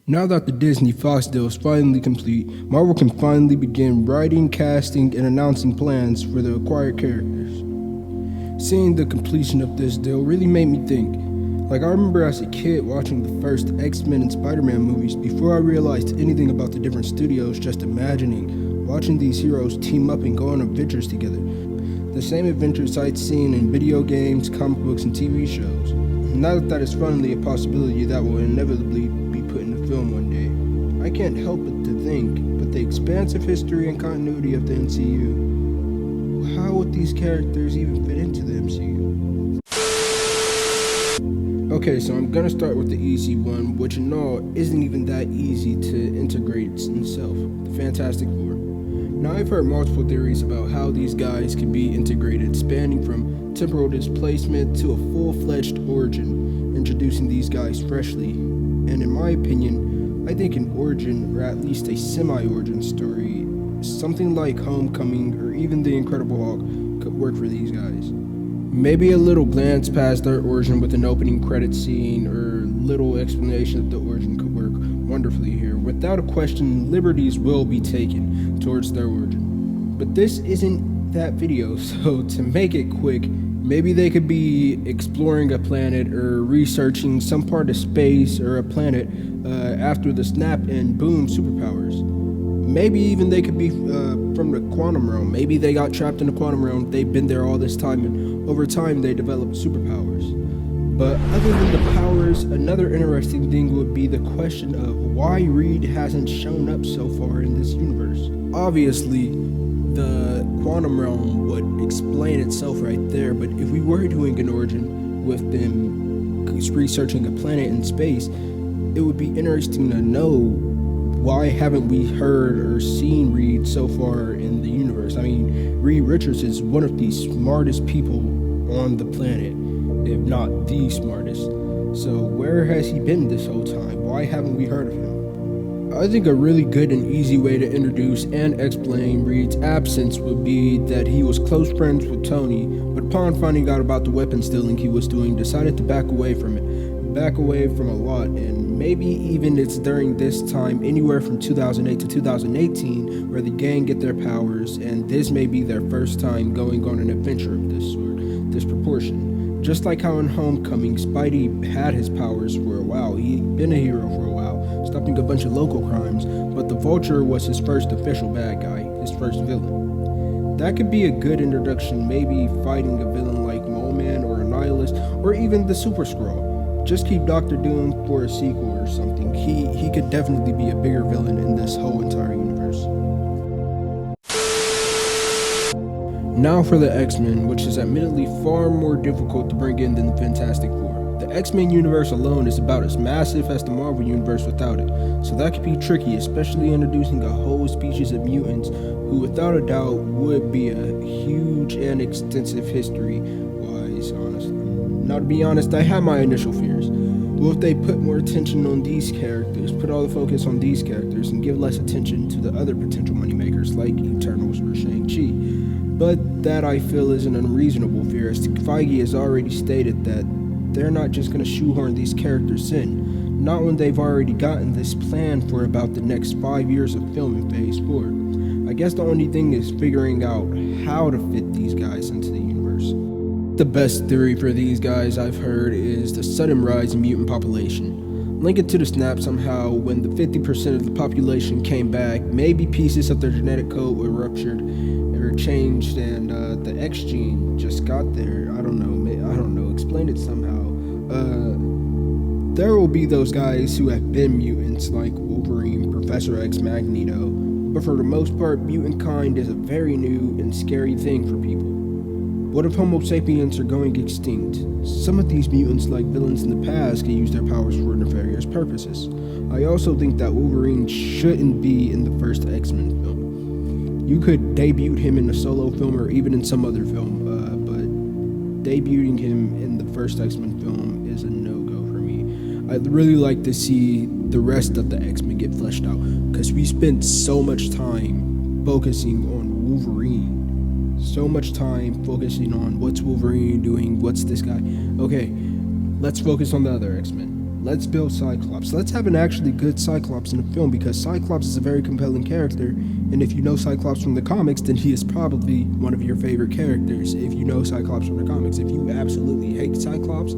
Now that the Disney Fox deal is finally complete, Marvel can finally begin writing, casting, and announcing plans for the acquired characters. Seeing the completion of this deal really made me think. I remember as a kid watching the first X-Men and Spider-Man movies before I realized anything about the different studios, just imagining watching these heroes team up and go on adventures together. The same adventures I'd seen in video games, comic books, and TV shows. Now that is finally a possibility that will inevitably be put into film one day, I can't help but to think, with the expansive history and continuity of the MCU, how would these characters even fit into the MCU? Okay, so I'm gonna start with the easy one, which in all isn't even that easy to integrate itself, the Fantastic Four. Now, I've heard multiple theories about how these guys can be integrated, spanning from temporal displacement to a full-fledged origin, introducing these guys freshly. And in my opinion, I think an origin, or at least a semi-origin story, something like Homecoming or even The Incredible Hulk, could work for these guys. Maybe a little glance past their origin with an opening credit scene or little explanation of the origin could work wonderfully here. Without a question, liberties will be taken towards their origin. But this isn't that video, so to make it quick, maybe they could be exploring a planet or researching some part of space or a planet after the snap and boom superpowers. Maybe even they could be from the quantum realm. Maybe they got trapped in the quantum realm, they've been there all this time, and over time they developed superpowers. But other than the powers, another interesting thing would be the question of why Reed hasn't shown up so far in this universe. Obviously, the quantum realm would explain itself right there, but if we were doing an origin with them researching a planet in space, it would be interesting to know why haven't we heard or seen Reed so far in the universe. I mean, Reed Richards is one of the smartest people on the planet, if not the smartest. So where has he been this whole time? Why haven't we heard of him? I think a really good and easy way to introduce and explain Reed's absence would be that he was close friends with Tony, but upon finding out about the weapon stealing he was doing, decided to back away from it. Back away from a lot, and maybe even it's during this time, anywhere from 2008 to 2018, where the gang get their powers, and this may be their first time going on an adventure of this sort, this proportion. Just like how in Homecoming, Spidey had his powers for a while, he'd been a hero for a while, stopping a bunch of local crimes, but the Vulture was his first official bad guy, his first villain. That could be a good introduction, maybe fighting a villain like Mole Man or Annihilus, or even the Super Skrull. Just keep Doctor Doom for a sequel or something. He could definitely be a bigger villain in this whole entire universe. Now for the X-Men, which is admittedly far more difficult to bring in than the Fantastic Four. The X-Men universe alone is about as massive as the Marvel universe without it, so that could be tricky, especially introducing a whole species of mutants who without a doubt would be a huge and extensive history-wise, honestly. Now, to be honest, I had my initial fears. Will if they put more attention on these characters, put all the focus on these characters, and give less attention to the other potential moneymakers like Eternals or Shang-Chi? But that I feel is an unreasonable fear, as Feige has already stated that they're not just going to shoehorn these characters in, not when they've already gotten this plan for about the next 5 years of filming Phase 4. I guess the only thing is figuring out how to fit these guys into the universe. The best theory for these guys I've heard is the sudden rise in mutant population. Link it to the snap somehow. When the 50% of the population came back, maybe pieces of their genetic code were ruptured or changed, and the X gene just got there. I don't know, explain it somehow. There will be those guys who have been mutants like Wolverine, Professor X, Magneto, but for the most part, mutant kind is a very new and scary thing for people. What if Homo sapiens are going extinct? Some of these mutants, like villains in the past, can use their powers for nefarious purposes. I also think that Wolverine shouldn't be in the first X-Men film. You could debut him in a solo film or even in some other film, but debuting him in the first X-Men film is a no-go for me. I'd really like to see the rest of the X-Men get fleshed out, because we spent so much time focusing on Wolverine. So much time focusing on what's Wolverine doing, what's this guy. Okay, let's focus on the other X-Men. Let's build Cyclops. Let's have an actually good Cyclops in the film, because Cyclops is a very compelling character, and if you know Cyclops from the comics, then he is probably one of your favorite characters. If you know Cyclops from the comics, if you absolutely hate Cyclops,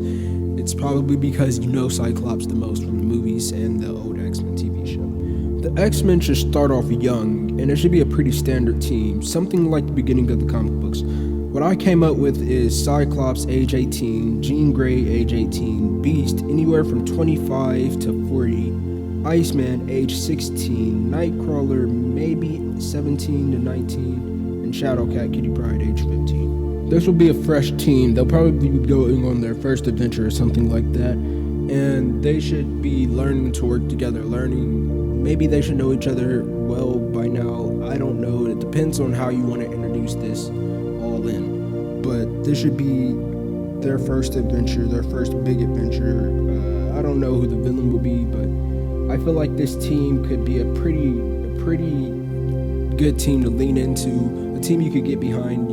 it's probably because you know Cyclops the most from the movies and the old X-Men TV show. The X-Men should start off young, and it should be a pretty standard team, something like the beginning of the comic books. What I came up with is Cyclops age 18, Jean Grey age 18, Beast anywhere from 25 to 40, Iceman age 16, Nightcrawler maybe 17 to 19, and Shadowcat Kitty Pryde age 15. This will be a fresh team. They'll probably be going on their first adventure or something like that, and they should be learning to work together, maybe they should know each other well by now. I don't know. It depends on how you want to introduce this all in. But this should be their first adventure, their first big adventure. I don't know who the villain will be, but I feel like this team could be a pretty good team to lean into, a team you could get behind.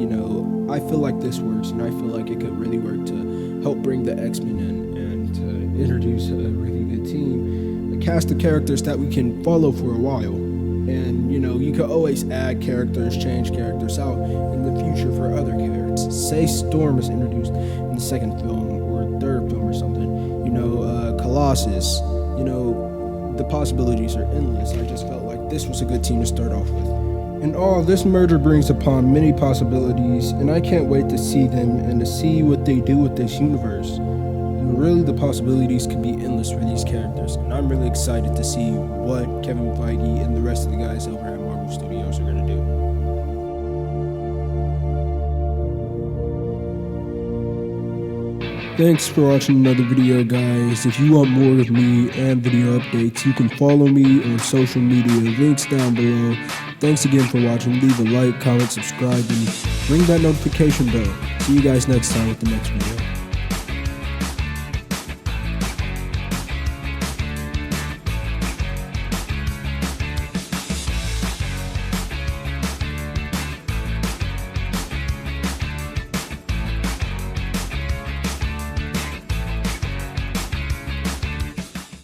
I feel like this works, and I feel like it could really work to help bring the X-Men in and to introduce a really good team, a cast of characters that we can follow for a while. And you could always add characters, change characters out in the future for other characters. Say Storm is introduced in the second film or third film or something. Colossus. The possibilities are endless. I just felt like this was a good team to start off with. And all this merger brings upon many possibilities, and I can't wait to see them and to see what they do with this universe. Really, the possibilities could be endless for these characters, and I'm really excited to see what Kevin Feige and the rest of the guys over at Marvel Studios are going to do. Thanks for watching another video, guys. If you want more of me and video updates, you can follow me on social media, links down below. Thanks again for watching. Leave a like, comment, subscribe, and ring that notification bell. See you guys next time with the next video.